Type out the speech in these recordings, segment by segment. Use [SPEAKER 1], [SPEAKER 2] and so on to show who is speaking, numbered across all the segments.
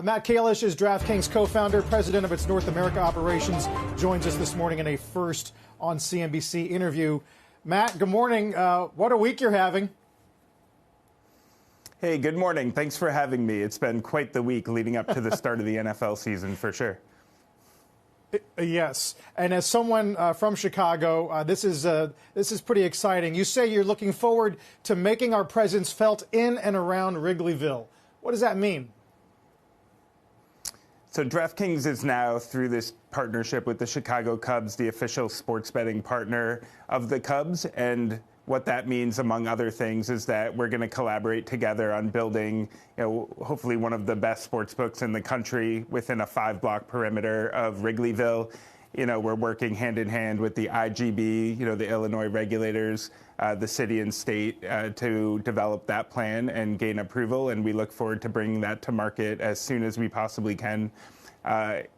[SPEAKER 1] Matt Kalish is DraftKings co-founder, president of its North America operations, joins us this morning in a first on CNBC interview. Matt, good morning. What a week you're having.
[SPEAKER 2] Hey, good morning. Thanks for having me. It's been quite the week leading up to the start of the NFL season, for sure.
[SPEAKER 1] Yes, and as someone from Chicago, this is pretty exciting. You say you're looking forward to making our presence felt in and around Wrigleyville. What does that mean?
[SPEAKER 2] So DraftKings is now, through this partnership with the Chicago Cubs, the official sports betting partner of the Cubs. And what that means, among other things, is that we're going to collaborate together on building, hopefully one of the best sports books in the country within a 5-block perimeter of Wrigleyville. We're working hand in hand with the IGB, the Illinois regulators, the city and state to develop that plan and gain approval. And we look forward to bringing that to market as soon as we possibly can.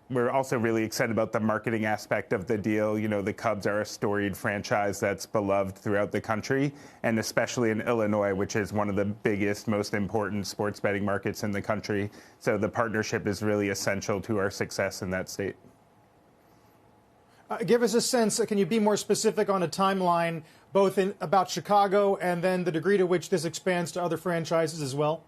[SPEAKER 2] We're also really excited about the marketing aspect of the deal. The Cubs are a storied franchise that's beloved throughout the country, and especially in Illinois, which is one of the biggest, most important sports betting markets in the country. So the partnership is really essential to our success in that state.
[SPEAKER 1] Give us a sense, can you be more specific on a timeline, both about Chicago and then the degree to which this expands to other franchises as well?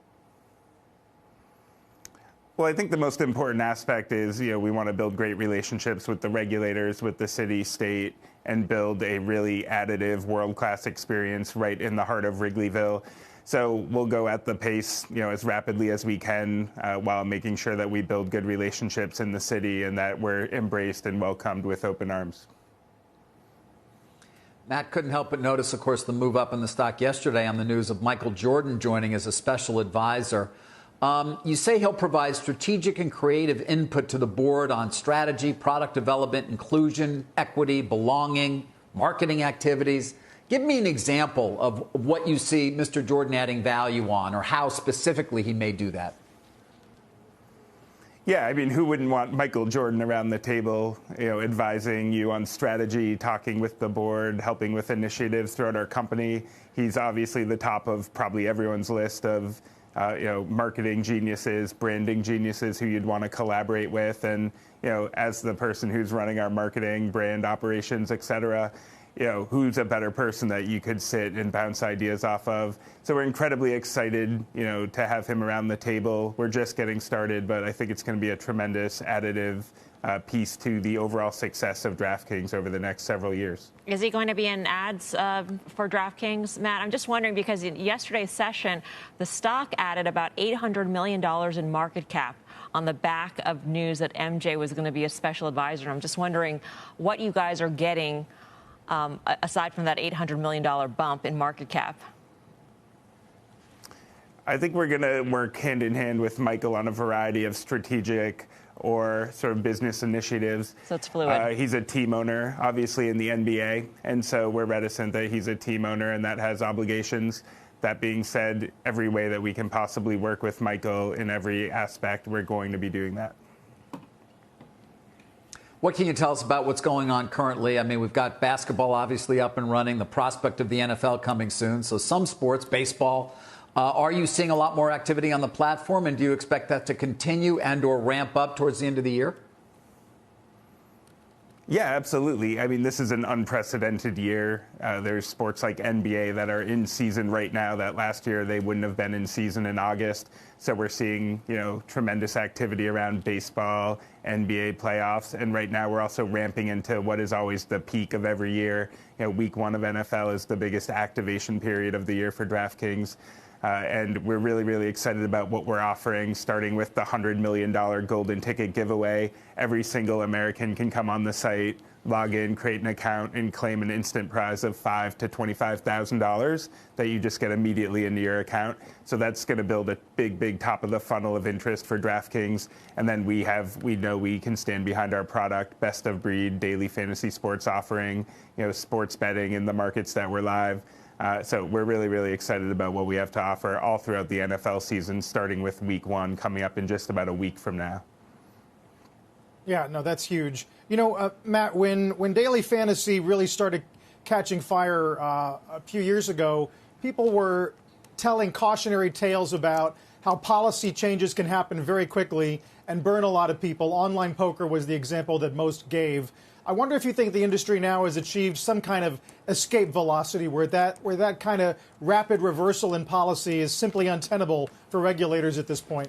[SPEAKER 2] Well, I think the most important aspect is, we want to build great relationships with the regulators, with the city, state, and build a really additive, world-class experience right in the heart of Wrigleyville. So we'll go at the pace, as rapidly as we can, while making sure that we build good relationships in the city and that we're embraced and welcomed with open arms.
[SPEAKER 3] Matt, couldn't help but notice, of course, the move up in the stock yesterday on the news of Michael Jordan joining as a special advisor. You say he'll provide strategic and creative input to the board on strategy, product development, inclusion, equity, belonging, marketing activities. Give me an example of what you see Mr. Jordan adding value on, or how specifically he may do that.
[SPEAKER 2] Yeah, I mean, who wouldn't want Michael Jordan around the table, advising you on strategy, talking with the board, helping with initiatives throughout our company. He's obviously the top of probably everyone's list of marketing geniuses, branding geniuses who you'd want to collaborate with. And, as the person who's running our marketing, brand operations, et cetera, who's a better person that you could sit and bounce ideas off of. So we're incredibly excited, to have him around the table. We're just getting started, but I think it's going to be a tremendous additive piece to the overall success of DraftKings over the next several years.
[SPEAKER 4] Is he going to be in ads for DraftKings, Matt? I'm just wondering because in yesterday's session, the stock added about $800 million in market cap on the back of news that MJ was going to be a special advisor. I'm just wondering what you guys are getting aside from that $800 million bump in market cap.
[SPEAKER 2] I think we're going to work hand in hand with Michael on a variety of strategic or sort of business initiatives.
[SPEAKER 4] So it's fluid.
[SPEAKER 2] He's a team owner, obviously, in the NBA, and so we're reticent that he's a team owner and that has obligations. That being said, every way that we can possibly work with Michael in every aspect, we're going to be doing that.
[SPEAKER 3] What can you tell us about what's going on currently? I mean, we've got basketball obviously up and running, the prospect of the NFL coming soon. So some sports, baseball. Are you seeing a lot more activity on the platform, and do you expect that to continue and or ramp up towards the end of the year?
[SPEAKER 2] Yeah, absolutely. I mean, this is an unprecedented year. There's sports like NBA that are in season right now that last year they wouldn't have been in season in August. So we're seeing, tremendous activity around baseball, NBA playoffs. And right now we're also ramping into what is always the peak of every year. Week 1 of NFL is the biggest activation period of the year for DraftKings. And we're really, really excited about what we're offering, starting with the $100 million golden ticket giveaway. Every single American can come on the site, log in, create an account, and claim an instant prize of $5,000 to $25,000 that you just get immediately into your account. So that's going to build a big, big top of the funnel of interest for DraftKings. And then we know we can stand behind our product, best of breed, daily fantasy sports offering, sports betting in the markets that we're live. So we're really, really excited about what we have to offer all throughout the NFL season, starting with week 1 coming up in just about a week from now.
[SPEAKER 1] Yeah, no, that's huge. Matt, when daily fantasy really started catching fire a few years ago, people were telling cautionary tales about how policy changes can happen very quickly and burn a lot of people. Online poker was the example that most gave. I wonder if you think the industry now has achieved some kind of escape velocity where that kind of rapid reversal in policy is simply untenable for regulators at this point.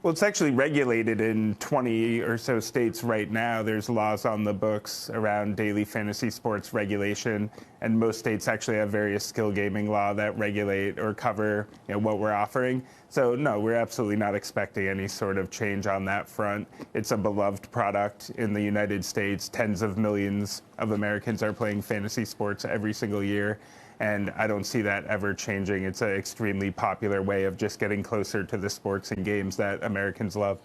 [SPEAKER 2] Well, it's actually regulated in 20 or so states right now. There's laws on the books around daily fantasy sports regulation, and most states actually have various skill gaming law that regulate or cover what we're offering. So no, we're absolutely not expecting any sort of change on that front. It's a beloved product in the United States. Tens of millions of Americans are playing fantasy sports every single year. And I don't see that ever changing. It's an extremely popular way of just getting closer to the sports and games that Americans love.